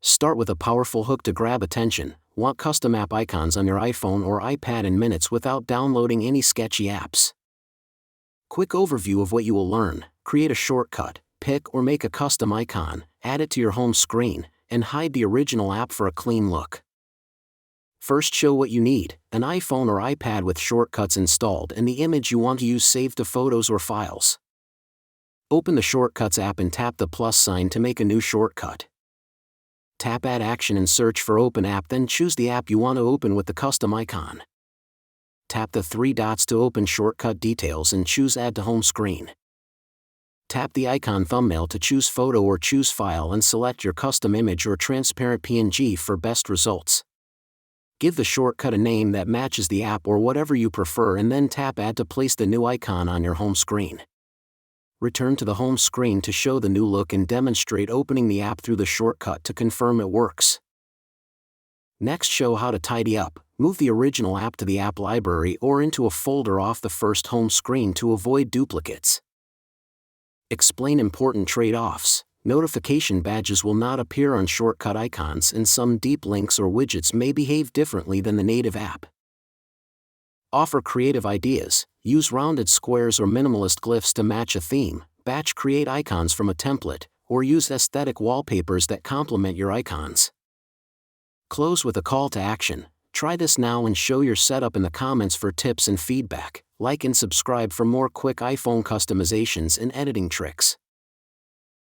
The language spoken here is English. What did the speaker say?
Start with a powerful hook to grab attention. Want custom app icons on your iPhone or iPad in minutes without downloading any sketchy apps. Quick overview of what you will learn. Create a shortcut, pick or make a custom icon, add it to your home screen, and hide the original app for a clean look. First, show what you need: an iPhone or iPad with shortcuts installed and the image you want to use saved to photos or files. Open the Shortcuts app and tap the plus sign to make a new shortcut. Tap Add Action and search for Open App, then choose the app you want to open with the custom icon. Tap the three dots to open Shortcut Details and choose Add to Home Screen. Tap the icon thumbnail to choose photo or choose file and select your custom image or transparent PNG for best results. Give the shortcut a name that matches the app or whatever you prefer, and then tap Add to place the new icon on your home screen. Return to the home screen to show the new look and demonstrate opening the app through the shortcut to confirm it works. Next, show how to tidy up. Move the original app to the app library or into a folder off the first home screen to avoid duplicates. Explain important trade-offs. Notification badges will not appear on shortcut icons, and some deep links or widgets may behave differently than the native app. Offer creative ideas. Use rounded squares or minimalist glyphs to match a theme, batch create icons from a template, or use aesthetic wallpapers that complement your icons. Close with a call to action. Try this now and show your setup in the comments for tips and feedback. Like and subscribe for more quick iPhone customizations and editing tricks.